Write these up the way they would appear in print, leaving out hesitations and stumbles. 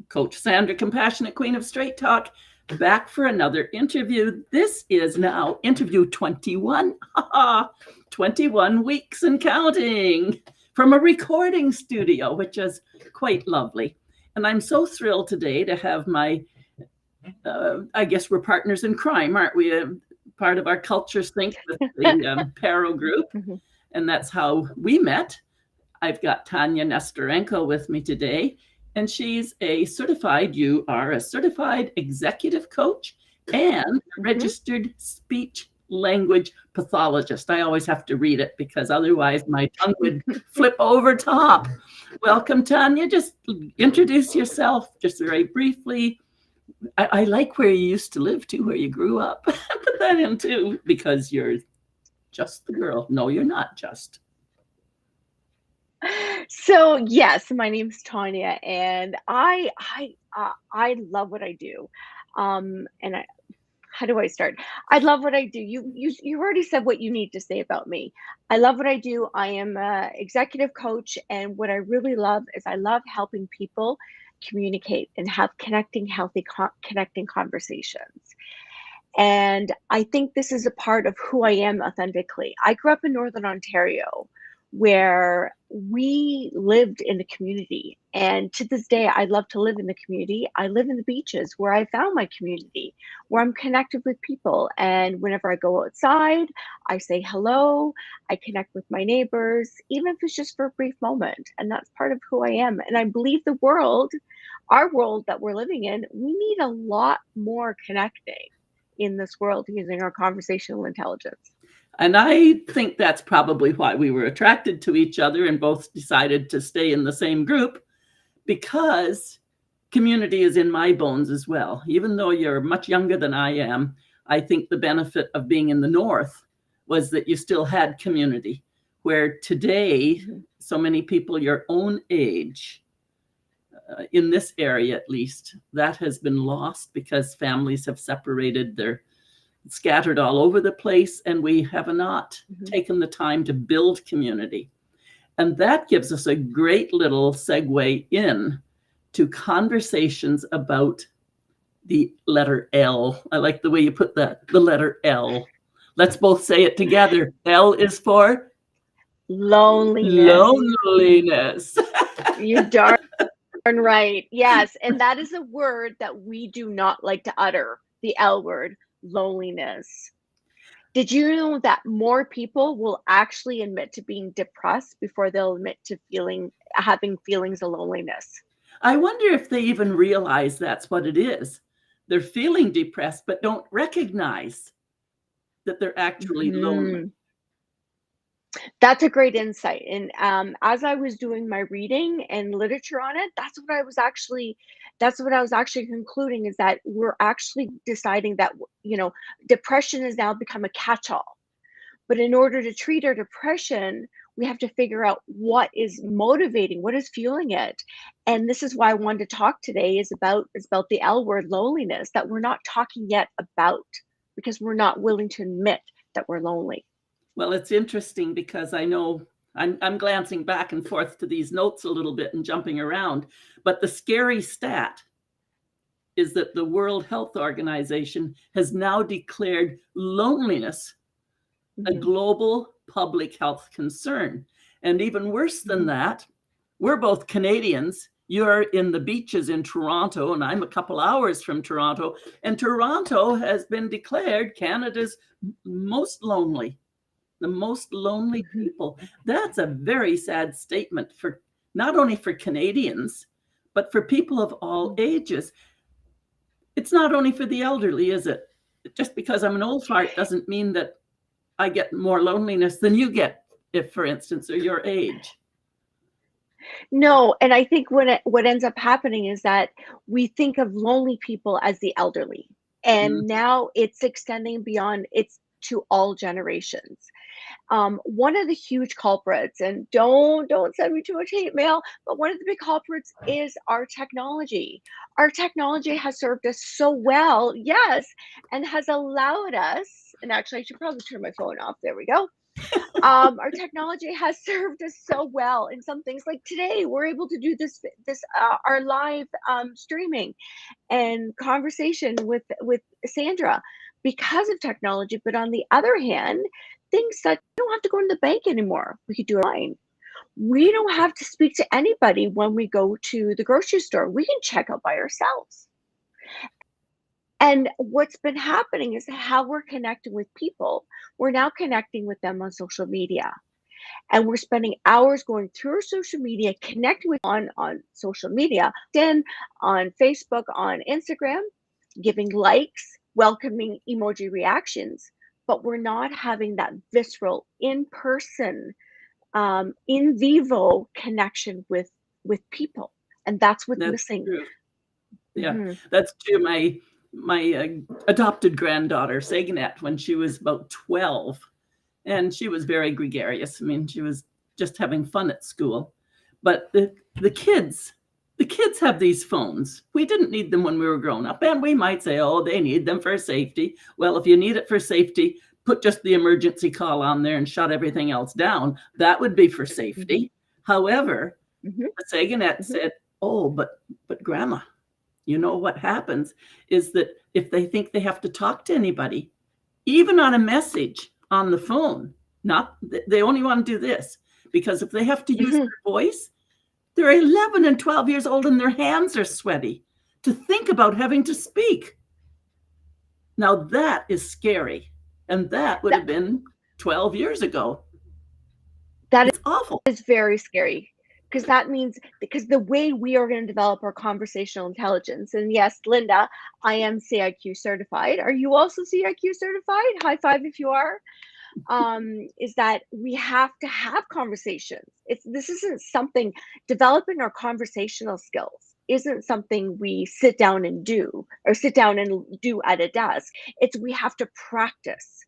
Coach Sandra, Compassionate Queen of Straight Talk, back for another interview. This is now interview 21. 21 weeks and counting from a recording studio, which is quite lovely. And I'm so thrilled today to have my, I guess we're partners in crime, aren't we? Part of our culture sync with the Paro group. And that's how we met. I've got Tanya Nesterenko with me today, and she's you are a certified executive coach and registered speech language pathologist. I always have to read it because otherwise my tongue would flip over top. Welcome, Tanya. Just introduce yourself just very briefly. I like where you used to live too, where you grew up. Put that in too, because you're just the girl. No, you're not just. So yes, my name's Tanya, and I love what I do. How do I start? I love what I do. You already said what you need to say about me. I love what I do. I am an executive coach, and what I really love is I love helping people communicate and have connecting conversations. And I think this is a part of who I am authentically. I grew up in Northern Ontario where we lived in the community. And to this day, I love to live in the community. I live in the beaches where I found my community, where I'm connected with people. And whenever I go outside, I say hello, I connect with my neighbors, even if it's just for a brief moment. And that's part of who I am. And I believe our world that we're living in, we need a lot more connecting in this world using our conversational intelligence. And I think that's probably why we were attracted to each other and both decided to stay in the same group, because community is in my bones as well. Even though you're much younger than I am, I think the benefit of being in the North was that you still had community, where today, so many people your own age, in this area at least, that has been lost because families have separated, they're scattered all over the place, and we have not taken the time to build community. And that gives us a great little segue in to conversations about the letter L. I like the way you put that, the letter L. Let's both say it together. L is for loneliness. Loneliness. You darn right. Yes. And that is a word that we do not like to utter, the L word, loneliness. Did you know that more people will actually admit to being depressed before they'll admit to having feelings of loneliness? I wonder if they even realize that's what it is. They're feeling depressed, but don't recognize that they're actually lonely. That's a great insight. And as I was doing my reading and literature on it, that's what I was actually concluding, is that we're actually deciding that, depression has now become a catch-all. But in order to treat our depression, we have to figure out what is motivating, what is fueling it. And this is why I wanted to talk today is about the L word, loneliness, that we're not talking yet about because we're not willing to admit that we're lonely. Well, it's interesting because I know I'm glancing back and forth to these notes a little bit and jumping around, but the scary stat is that the World Health Organization has now declared loneliness a global public health concern. And even worse than that, we're both Canadians. You're in the beaches in Toronto, and I'm a couple hours from Toronto. And Toronto has been declared Canada's most lonely, the most lonely people. That's a very sad statement for not only for Canadians, but for people of all ages. It's not only for the elderly, is it? Just because I'm an old fart doesn't mean that I get more loneliness than you get, if, for instance, are your age. No, and I think what ends up happening is that we think of lonely people as the elderly, and now it's extending beyond, it's to all generations. One of the huge culprits, and don't send me too much hate mail, but one of the big culprits is our technology. Our technology has served us so well, yes, and has allowed us, and actually I should probably turn my phone off. There we go. Our technology has served us so well in some things. Like today, we're able to do our live streaming and conversation with Sandra because of technology. But on the other hand, things that we don't have to go to the bank anymore. We could do it online. We don't have to speak to anybody when we go to the grocery store. We can check out by ourselves. And what's been happening is how we're connecting with people. We're now connecting with them on social media. And we're spending hours going through our social media, connecting with on social media, then on Facebook, on Instagram, giving likes, welcoming emoji reactions, but we're not having that visceral, in-person, in vivo connection with people. And that's what's That's missing. true. Yeah, Mhm. that's true. My adopted granddaughter, Saganette, when she was about 12, and she was very gregarious. I mean, she was just having fun at school. But the kids, the kids have these phones. We didn't need them when we were growing up, and we might say, oh, they need them for safety. Well, if you need it for safety, put just the emergency call on there and shut everything else down. That would be for safety. However, Mhm. Saganette Mhm. said, oh, but Grandma, you know what happens is that if they think they have to talk to anybody, even on a message on the phone, not they only want to do this because if they have to use Mhm. their voice, they're 11 and 12 years old and their hands are sweaty to think about having to speak. Now that is scary. And that would That have been 12 years ago. that It's awful. is very scary because that means because the way we are going to develop our conversational intelligence, and yes, Linda, I am CIQ certified. Are you also CIQ certified? High five if you are. Is that we have to have conversations. This isn't something developing our conversational skills isn't something we sit down and do at a desk. It's we have to practice.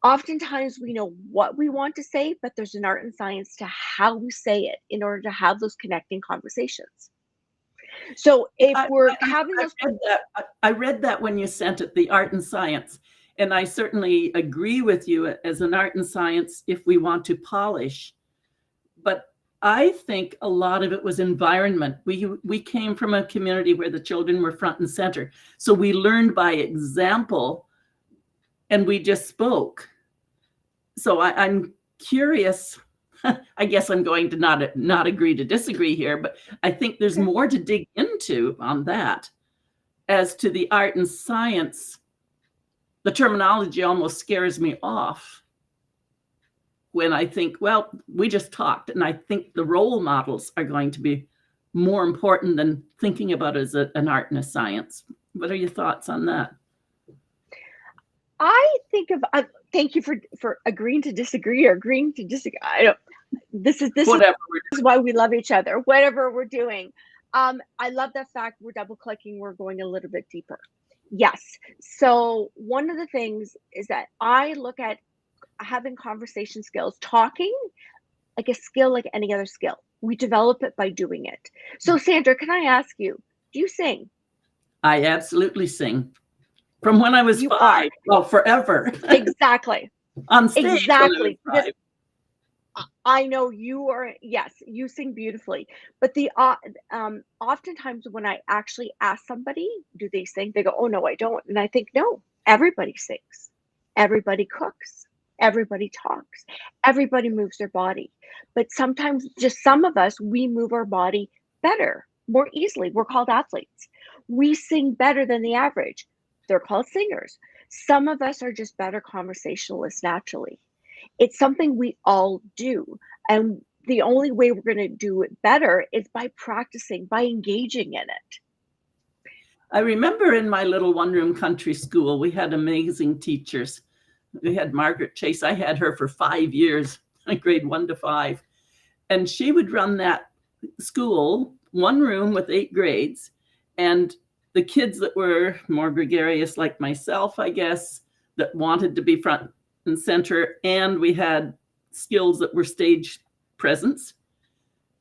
Oftentimes we know what we want to say, but there's an art and science to how we say it in order to have those connecting conversations. So if I, we're I, having I those read that. I read that when you sent it, the art and science. And I certainly agree with you as an art and science if we want to polish. But I think a lot of it was environment. We came from a community where the children were front and center. So we learned by example and we just spoke. So I'm curious. I guess I'm going to not agree to disagree here, but I think there's more to dig into on that. As to the art and science, the terminology almost scares me off when I think, well, we just talked. And I think the role models are going to be more important than thinking about it as an art and a science. What are your thoughts on that? I think of thank you for agreeing to disagree or agreeing to disagree. I don't this is Whatever. why we love each other, whatever we're doing. I love the fact we're double clicking, we're going a little bit deeper. Yes. So one of the things is that I look at having conversation skills, talking like a skill like any other skill. We develop it by doing it. So Sandra, can I ask you, do you sing? I absolutely sing from when I was You 5. are. Well, forever. Exactly. On stage when I was Exactly. Because 5. I know you are, yes, you sing beautifully. But oftentimes when I actually ask somebody, do they sing? They go, oh, no, I don't. And I think, no, everybody sings. Everybody cooks. Everybody talks. Everybody moves their body. But sometimes just some of us, we move our body better, more easily. We're called athletes. We sing better than the average. They're called singers. Some of us are just better conversationalists naturally. It's something we all do. And the only way we're going to do it better is by practicing, by engaging in it. I remember in my little one-room country school, we had amazing teachers. We had Margaret Chase. I had her for 5 years, grade 1 to 5. And she would run that school, one room with 8 grades. And the kids that were more gregarious, like myself, I guess, that wanted to be front and center, and we had skills that were stage presence.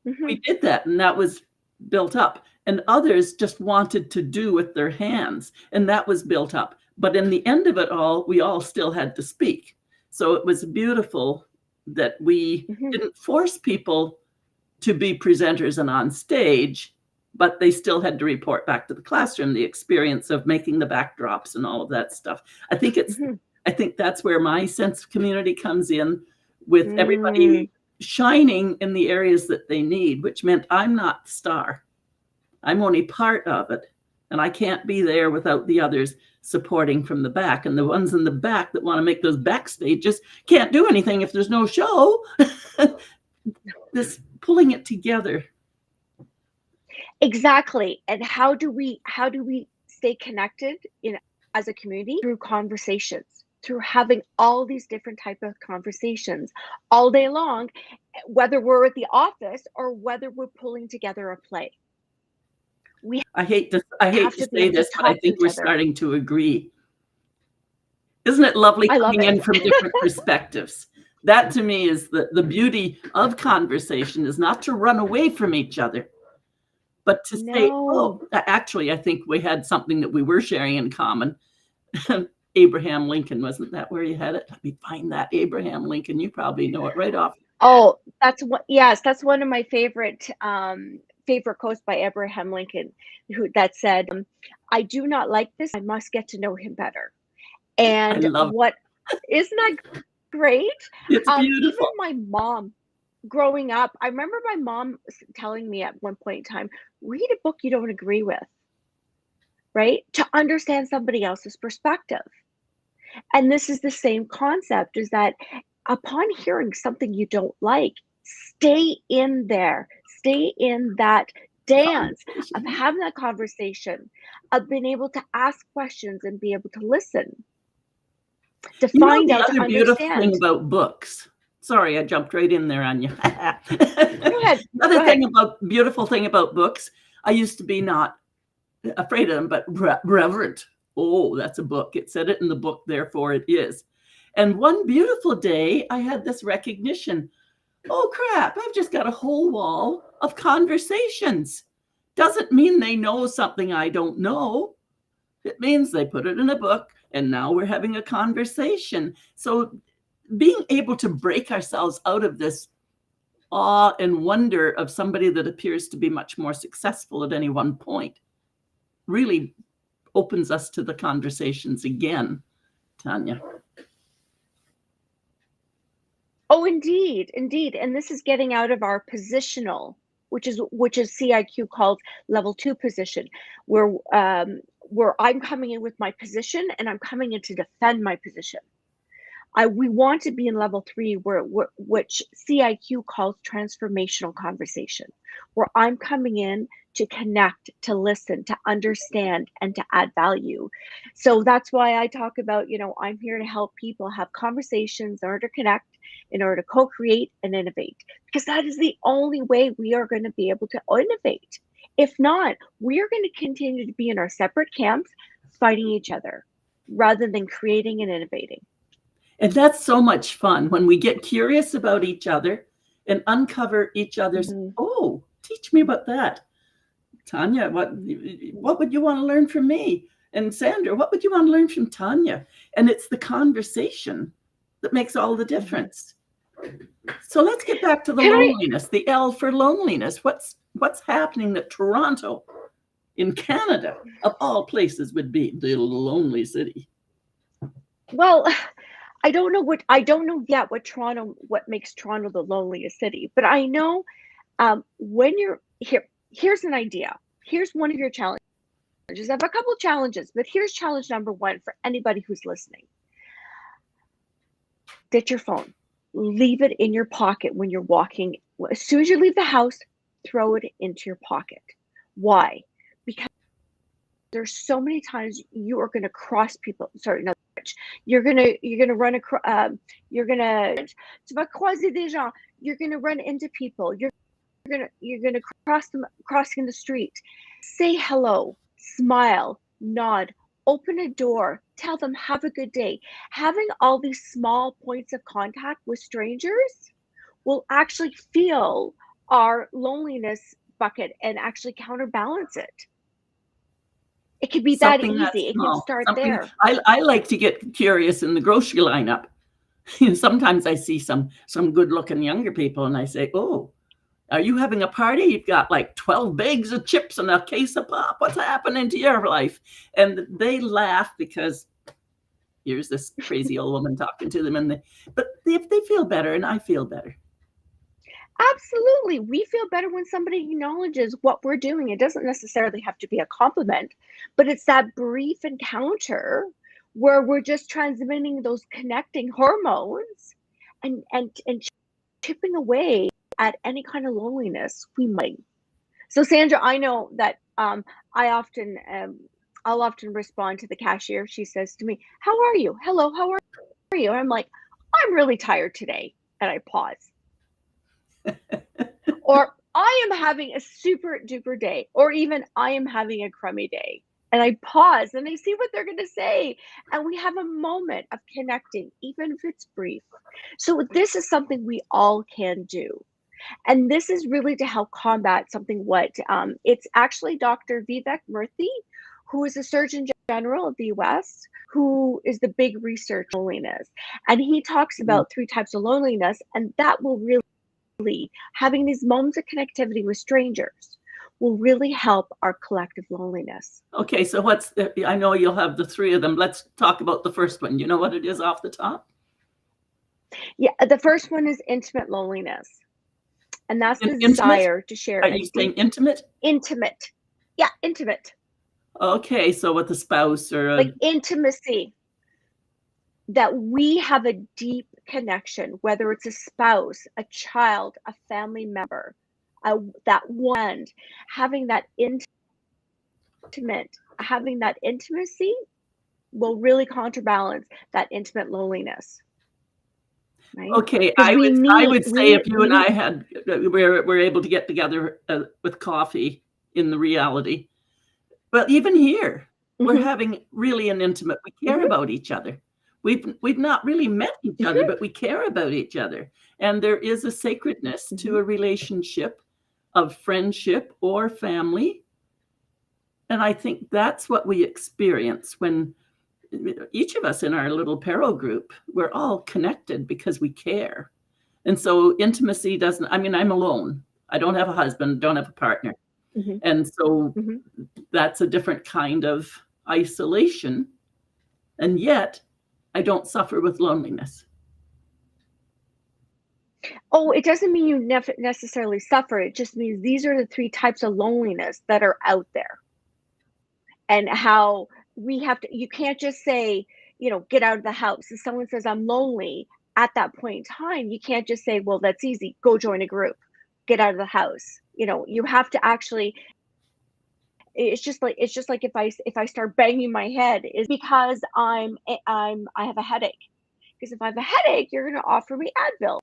Mhm. We did that, and that was built up. And others just wanted to do with their hands, and that was built up. But in the end of it all, we all still had to speak. So it was beautiful that we didn't force people to be presenters and on stage, but they still had to report back to the classroom the experience of making the backdrops and all of that stuff. I think that's where my sense of community comes in, with everybody shining in the areas that they need, which meant I'm not the star. I'm only part of it. And I can't be there without the others supporting from the back. And the ones in the back that want to make those backstages can't do anything if there's no show. This pulling it together. Exactly. And how do we stay connected as a community? Through conversations, through having all these different type of conversations all day long, whether we're at the office or whether we're pulling together a play. I hate to say this, but I think we're starting to agree. Isn't it lovely coming in from different perspectives? That to me is the beauty of conversation, is not to run away from each other, but to say, oh, actually, I think we had something that we were sharing in common. Abraham Lincoln, wasn't that where you had it? Let me find that. Abraham Lincoln, you probably know it right off. Oh, that's one of my favorite quotes by Abraham Lincoln, that said, I do not like this, I must get to know him better. And isn't that great? It's beautiful. Even my mom growing up, I remember my mom telling me at one point in time, read a book you don't agree with, right? To understand somebody else's perspective. And this is the same concept, is that upon hearing something you don't like, stay in there, stay in that dance of having that conversation, of being able to ask questions and be able to listen, to find out, to understand. Beautiful thing about books. Sorry, I jumped right in there on you. Go ahead. Beautiful thing about books, I used to be not afraid of them, but reverent. Oh, that's a book. It said it in the book, therefore it is. And one beautiful day, I had this recognition. Oh, crap, I've just got a whole wall of conversations. Doesn't mean they know something I don't know. It means they put it in a book, and now we're having a conversation. So being able to break ourselves out of this awe and wonder of somebody that appears to be much more successful at any one point really opens us to the conversations again, Tanya. Oh, indeed. And this is getting out of our positional, which is CIQ called level 2 position, where I'm coming in with my position and I'm coming in to defend my position. We want to be in level 3, which CIQ calls transformational conversation, where I'm coming in to connect, to listen, to understand, and to add value. So that's why I talk about, I'm here to help people have conversations in order to connect, in order to co-create and innovate, because that is the only way we are going to be able to innovate. If not, we are going to continue to be in our separate camps, fighting each other, rather than creating and innovating. And that's so much fun when we get curious about each other and uncover each other's, oh, teach me about that. Tanya, what would you want to learn from me? And Sandra, what would you want to learn from Tanya? And it's the conversation that makes all the difference. So let's get back to the loneliness, the L for loneliness. What's happening that Toronto in Canada, of all places, would be the lonely city? Well, I don't know yet what makes Toronto the loneliest city, but I know when you're here, here's an idea. Here's one of your challenges. I have a couple challenges, but here's challenge number 1 for anybody who's listening. Ditch your phone. Leave it in your pocket when you're walking. As soon as you leave the house, throw it into your pocket. Why? Because there's so many times you are going to cross people. Sorry, no. You're gonna run across. You're gonna croiser des gens. You're gonna run into people. You're gonna crossing the street. Say hello, smile, nod, open a door, tell them have a good day. Having all these small points of contact with strangers will actually fill our loneliness bucket and actually counterbalance it. It could be that easy. It can start there. I like to get curious in the grocery lineup. Sometimes I see some good-looking younger people, and I say, "Oh, are you having a party? You've got like 12 bags of chips and a case of pop. What's happening to your life?" And they laugh because here's this crazy old woman talking to them, but if they feel better, and I feel better. Absolutely. We feel better when somebody acknowledges what we're doing. It doesn't necessarily have to be a compliment, but it's that brief encounter where we're just transmitting those connecting hormones and chipping away at any kind of loneliness we might. So Sandra, I know that I often I'll often respond to the cashier. She says to me, "How are you? Hello, how are you?" And I'm like, "I'm really tired today." And I pause. Or I am having a super duper day, or even I am having a crummy day. And I pause and I see what they're going to say. And we have a moment of connecting, even if it's brief. So, this is something we all can do. And this is really to help combat something what it's actually Dr. Vivek Murthy, who is a Surgeon General of the US, who is the big research on loneliness. And he talks about 3 types of loneliness, and that will really having these moments of connectivity with strangers will really help our collective loneliness. Okay, so I know you'll have the 3 of them. Let's talk about the first one. You know what it is off the top? Yeah, the first one is intimate loneliness. And that's the Intimate? desire to share. Are you saying intimate? Intimate. Yeah, intimate. Okay, so with a spouse or like intimacy, that we have a deep connection, whether it's a spouse, a child, a family member, that one, having that intimacy will really counterbalance that intimate loneliness. Right? Okay, I would say if you and I we're able to get together with coffee in the reality, but even here, we're having really an intimate. We care about each other. We've not really met each other, but we care about each other, and there is a sacredness to a relationship of friendship or family, and I think that's what we experience when each of us in our little Pero group, we're all connected because we care. And so intimacy doesn't, I mean, I'm alone. I don't have a husband, don't have a partner. And so that's a different kind of isolation. And yet I don't suffer with loneliness. Oh, it doesn't mean you necessarily suffer. It just means these are the 3 types of loneliness that are out there. And how we have to, you can't just say, get out of the house. If someone says, "I'm lonely," at that point in time, you can't just say, "Well, that's easy. Go join a group. Get out of the house." You have to actually, it's just like if I start banging my head is because I have a headache. Because if I have a headache, you're going to offer me Advil.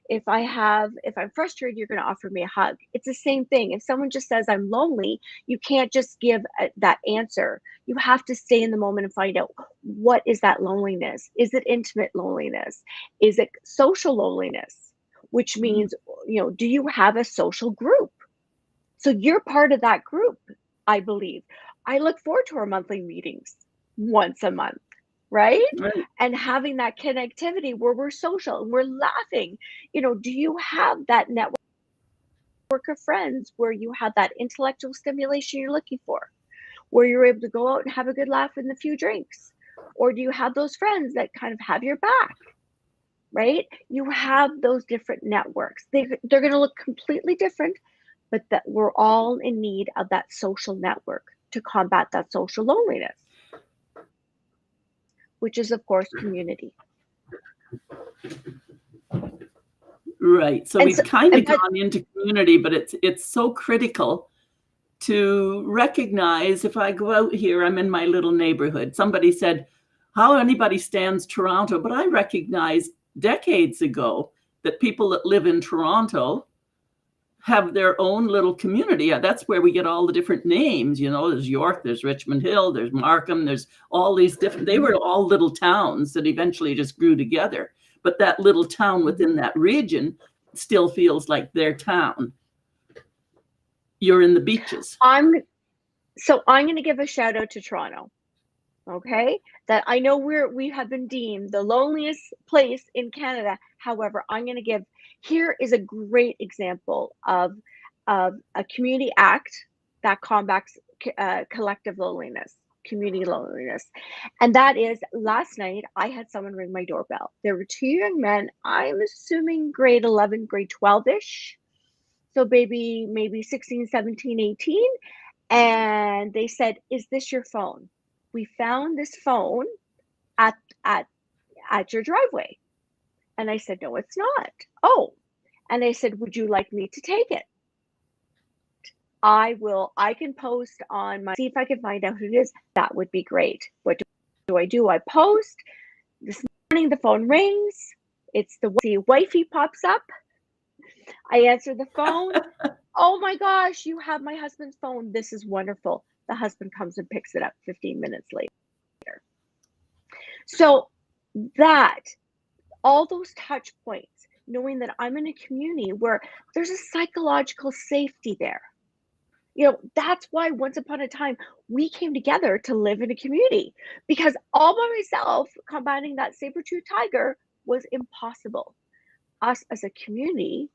If I'm frustrated, you're going to offer me a hug. It's the same thing. If someone just says, "I'm lonely," you can't just give that answer. You have to stay in the moment and find out, what is that loneliness? Is it intimate loneliness? Is it social loneliness? Which means, do you have a social group? So you're part of that group, I believe. I look forward to our monthly meetings once a month. Right? And having that connectivity where we're social and we're laughing. Do you have that network of friends where you have that intellectual stimulation you're looking for, where you're able to go out and have a good laugh and a few drinks? Or do you have those friends that kind of have your back? Right? You have those different networks. They're going to look completely different, but that we're all in need of that social network to combat that social loneliness, which is, of course, community. Right. So we've kind of gone into community, but it's so critical to recognize, if I go out here, I'm in my little neighborhood. Somebody said, "How anybody stands Toronto?" But I recognized decades ago that people that live in Toronto have their own little community. That's where we get all the different names. There's York, there's Richmond Hill, there's Markham, there's all these different, they were all little towns that eventually just grew together. But that little town within that region still feels like their town. You're in the beaches. I'm going to give a shout out to Toronto. Okay, that I know we have been deemed the loneliest place in Canada. However, I'm going to give, here is a great example of a community act that combats collective loneliness, community loneliness. And that is, last night I had someone ring my doorbell. There were two young men, I'm assuming grade 11, grade 12-ish. So maybe 16, 17, 18. And they said, "Is this your phone? We found this phone at at at your driveway." And I said, "No, it's not." "Oh." And they said, "Would you like me to take it?" I can post on my, see if I can find out who it is. That would be great. What do I do? I post. This morning the phone rings. It's the wifey pops up. I answer the phone. "Oh my gosh, you have my husband's phone. This is wonderful." The husband comes and picks it up 15 minutes later. So that, all those touch points, knowing that I'm in a community where there's a psychological safety there. That's why once upon a time we came together to live in a community, because all by myself combating that saber-tooth tiger was impossible. Us as a community,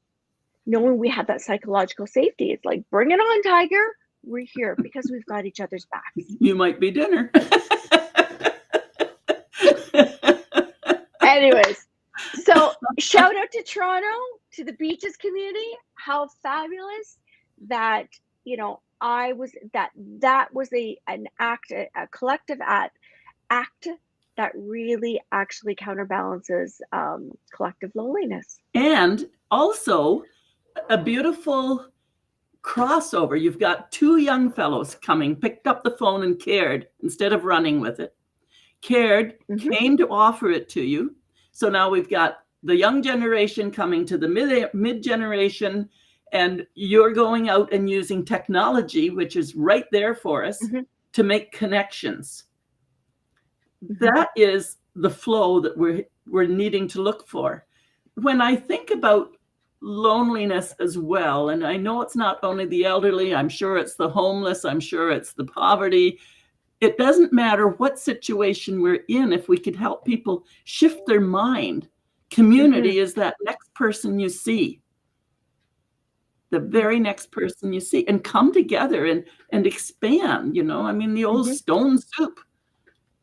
knowing we have that psychological safety, it's like, bring it on, tiger. We're here because we've got each other's backs. You might be dinner. Anyways, so shout out to Toronto, to the beaches community. How fabulous that, that was an act, a collective act that really actually counterbalances collective loneliness. And also a beautiful crossover. You've got two young fellows coming, picked up the phone and cared instead of running with it. Cared, came to offer it to you. So now we've got the young generation coming to the mid generation, and you're going out and using technology, which is right there for us, to make connections. That is the flow that we're needing to look for. When I think about loneliness as well, and I know it's not only the elderly, I'm sure it's the homeless, I'm sure it's the poverty. It doesn't matter what situation we're in, if we could help people shift their mind. Community is that next person you see, the very next person you see, and come together and expand, I mean, the old stone soup.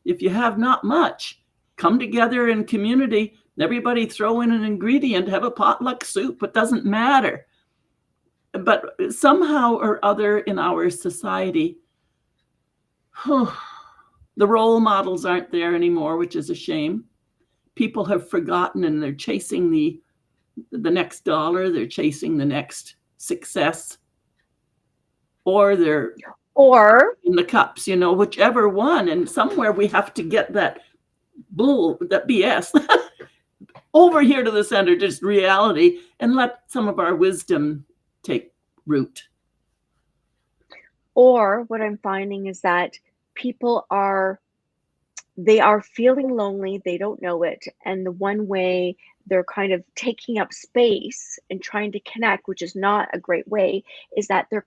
If you have not much, come together in community, everybody throw in an ingredient, have a potluck soup, it doesn't matter. But somehow or other in our society, the role models aren't there anymore, which is a shame. People have forgotten, and they're chasing the next dollar, they're chasing the next success, or they're in the cups, whichever one. And somewhere we have to get that BS over here to the center, just reality, and let some of our wisdom take root. Or what I'm finding is that people are feeling lonely, they don't know it, and the one way they're kind of taking up space and trying to connect, which is not a great way, is that they're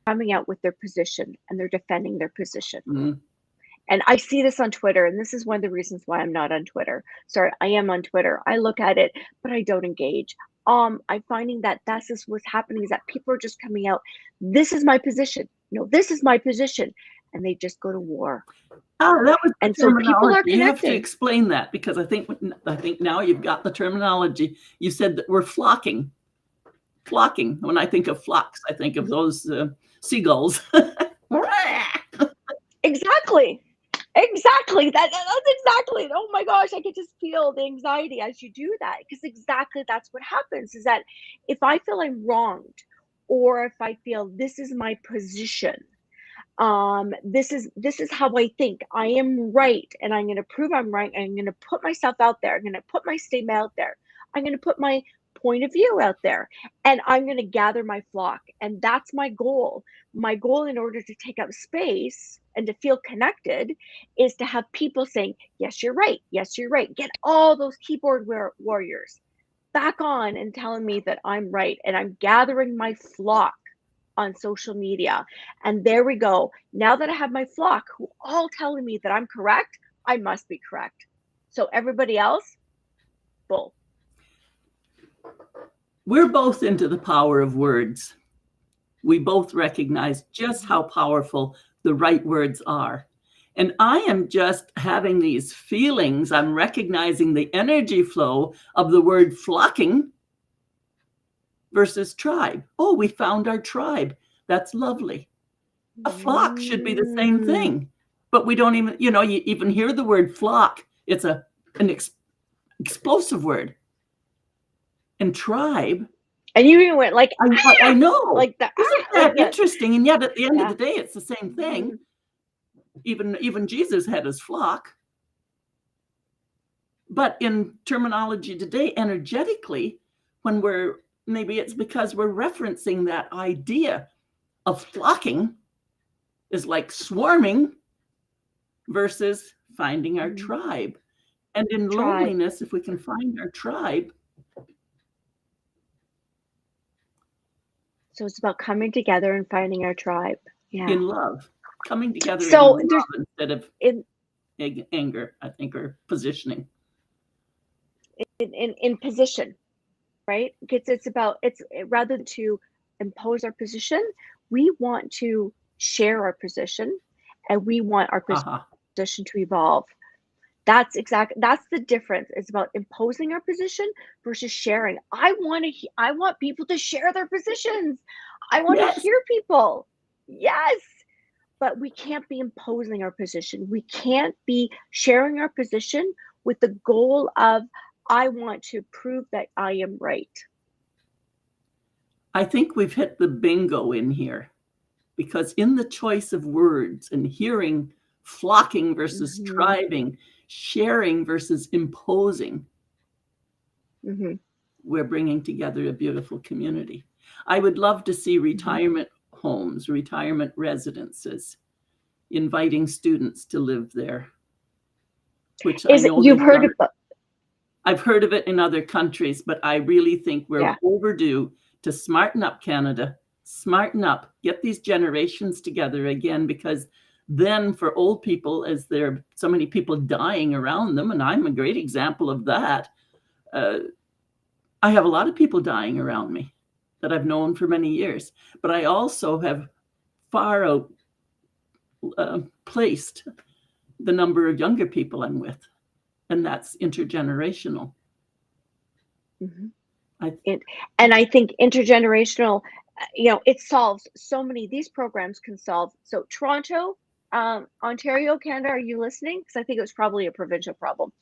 coming out with their position and they're defending their position. And I see this on Twitter, and this is one of the reasons why I'm not on Twitter. Sorry, I am on Twitter. I look at it, but I don't engage. I'm finding that that's just what's happening, is that people are just coming out. This is my position. No, this is my position. And they just go to war. Oh, that was and so people are connecting. You have to explain that, because I think now you've got the terminology. You said that we're flocking. Flocking. When I think of flocks, I think of those seagulls. Exactly. That's exactly. Oh my gosh, I could just feel the anxiety as you do that, because exactly that's what happens, is that if I feel I'm wronged, or if I feel this is my position, this is how I think, I am right, and I'm going to prove I'm right, I'm going to put myself out there, I'm going to put my statement out there, I'm going to put my point of view out there, and I'm going to gather my flock. And that's my goal. My goal, in order to take up space and to feel connected, is to have people saying, yes, you're right. Yes, you're right. Get all those keyboard warriors back on and telling me that I'm right, and I'm gathering my flock on social media. And there we go. Now that I have my flock who all telling me that I'm correct, I must be correct. So everybody else, bull. We're both into the power of words. We both recognize just how powerful the right words are. And I am just having these feelings. I'm recognizing the energy flow of the word flocking versus tribe. Oh, we found our tribe. That's lovely. A flock should be the same thing, but we don't even, you even hear the word flock. It's an explosive word. And tribe. And you even went like, I know. Like that. Isn't that interesting? And yet at the end of the day, it's the same thing. Even Jesus had his flock. But in terminology today, energetically, when maybe it's because we're referencing that idea of flocking is like swarming versus finding our tribe. And in loneliness, if we can find our tribe. So it's about coming together and finding our tribe. Yeah. In love. Coming together in love instead of anger, I think, or positioning. In position, right? It's rather than to impose our position, we want to share our position, and we want our position to evolve. That's the difference. It's about imposing our position versus sharing. I want people to share their positions. I want to hear people. Yes. But we can't be imposing our position. We can't be sharing our position with the goal of, I want to prove that I am right. I think we've hit the bingo in here, because in the choice of words and hearing flocking versus tribing, sharing versus imposing, we're bringing together a beautiful community. I would love to see retirement homes, retirement residences, inviting students to live there. Which I know you've heard of. I've heard of it in other countries, but I really think we're overdue to smarten up Canada, smarten up, get these generations together again, because then for old people, as there are so many people dying around them, and I'm a great example of that, I have a lot of people dying around me that I've known for many years, but I also have far outplaced the number of younger people I'm with. And that's intergenerational. And I think intergenerational, it solves so many, these programs can solve. So Toronto, Ontario, Canada, are you listening? Because I think it was probably a provincial problem.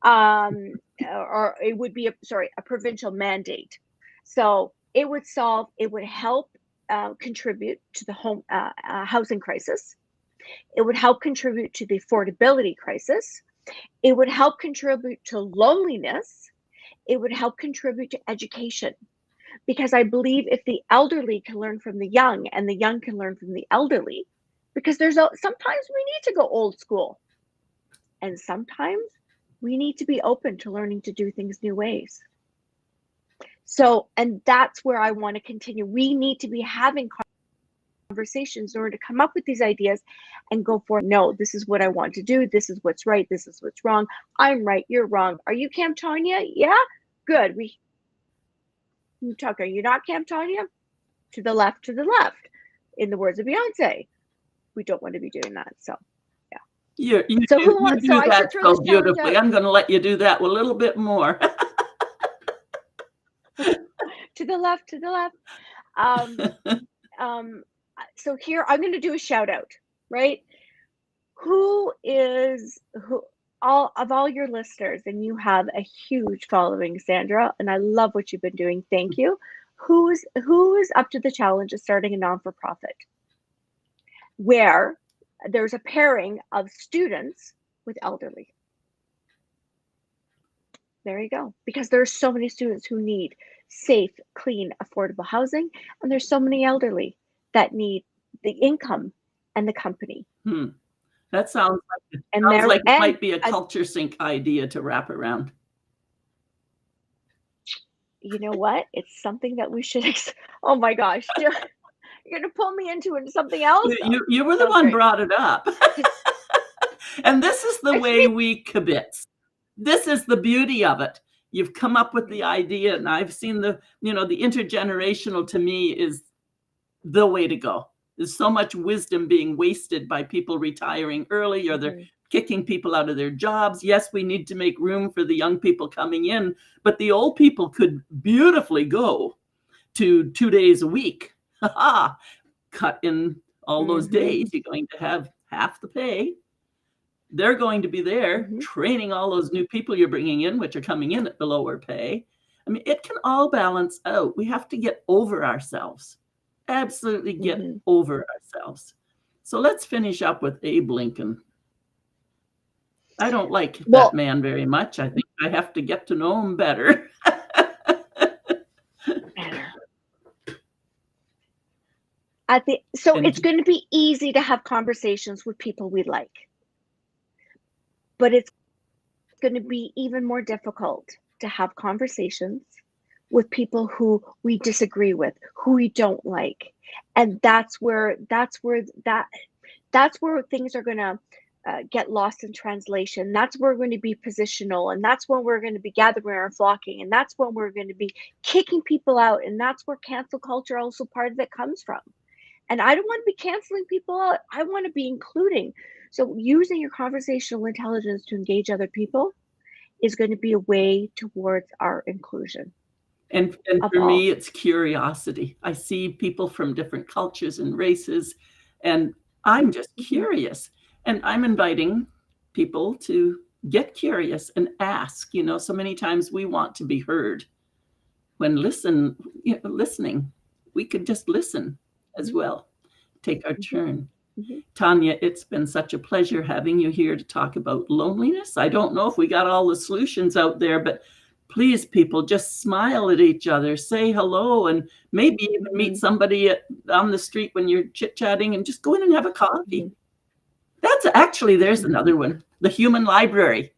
Or it would be a provincial mandate. So it would help contribute to the home housing crisis. It would help contribute to the affordability crisis. It would help contribute to loneliness. It would help contribute to education. Because I believe if the elderly can learn from the young and the young can learn from the elderly, because sometimes we need to go old school. And sometimes we need to be open to learning to do things new ways. So, and that's where I want to continue. We need to be having conversations in order to come up with these ideas and go for, no, this is what I want to do. This is what's right. This is what's wrong. I'm right. You're wrong. Are you Camp Tanya? Yeah, good. We talk. Are you not Camp Tanya? To the left, in the words of Beyonce. We don't want to be doing that. So you do that so beautifully. I'm going to let you do that a little bit more. To the left. So here I'm going to do a shout out, right? Who all your listeners, and you have a huge following, Sandra, and I love what you've been doing. Thank you. Who is up to the challenge of starting a non-for-profit where there's a pairing of students with elderly? There you go. Because there's so many students who need safe, clean, affordable housing, and there's so many elderly that need the income and the company. That sounds like it might be a culture sync idea to wrap around. You know what? It's something that we should. Oh my gosh! You're going to pull me into something else? You were the Sounds one great. brought it up. And this is the way we kibitz. This is the beauty of it. You've come up with the idea, and I've seen the intergenerational, to me, is the way to go. There's so much wisdom being wasted by people retiring early, or they're kicking people out of their jobs. Yes, we need to make room for the young people coming in, but the old people could beautifully go to 2 days a week. Cut in all those days, you're going to have half the pay. They're going to be there training all those new people you're bringing in, which are coming in at the lower pay. I mean, it can all balance out. We have to get over ourselves. Absolutely get over ourselves. So let's finish up with Abe Lincoln. I don't like that man very much. I think I have to get to know him better. So it's going to be easy to have conversations with people we like. But it's going to be even more difficult to have conversations with people who we disagree with, who we don't like. And that's where things are going to get lost in translation. That's where we're going to be positional, and that's when we're going to be gathering and flocking, and that's when we're going to be kicking people out, and that's where cancel culture also part of it comes from. And I don't want to be canceling people out. I want to be including. So using your conversational intelligence to engage other people is going to be a way towards our inclusion. And for me, it's curiosity. I see people from different cultures and races, and I'm just curious. And I'm inviting people to get curious and ask. So many times we want to be heard. When listening, we could just listen as well. Take our turn. Tanya, it's been such a pleasure having you here to talk about loneliness. I don't know if we got all the solutions out there, but please, people, just smile at each other, say hello, and maybe even meet somebody on the street when you're chit-chatting, and just go in and have a coffee. That's actually, there's another one, the human library.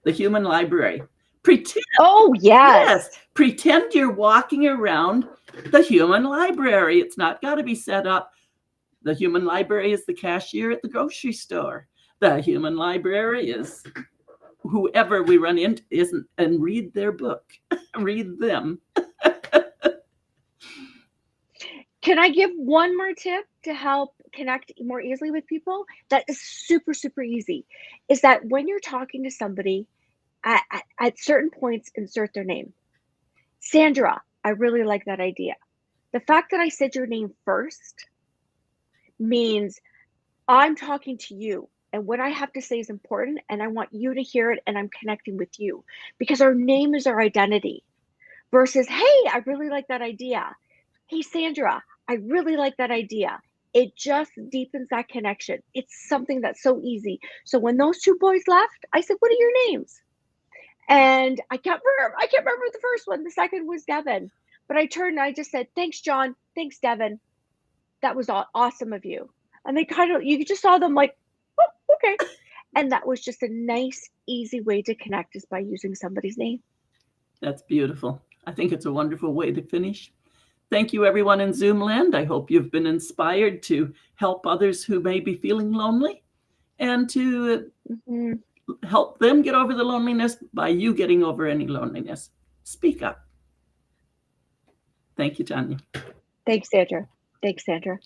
The human library. Pretend. Oh, yes. Pretend you're walking around the human library. It's not got to be set up. The human library is the cashier at the grocery store. The human library is whoever we run into, and read their book. Read them. Can I give one more tip to help connect more easily with people? That is super, super easy. Is that when you're talking to somebody, at certain points, insert their name. Sandra, I really like that idea. The fact that I said your name first means I'm talking to you, and what I have to say is important, and I want you to hear it, and I'm connecting with you, because our name is our identity. Versus, hey, I really like that idea. Hey, Sandra, I really like that idea. It just deepens that connection. It's something that's so easy. So when those two boys left, I said, what are your names? And I can't remember the first one. The second was Devin. But I turned and I just said, thanks, John. Thanks, Devin. That was awesome of you. And they you just saw them like, oh, okay. And that was just a nice, easy way to connect, is by using somebody's name. That's beautiful. I think it's a wonderful way to finish. Thank you, everyone in Zoom land. I hope you've been inspired to help others who may be feeling lonely, and to help them get over the loneliness by you getting over any loneliness. Speak up. Thank you, Tanya. Thanks, Sandra. Thanks, Sandra.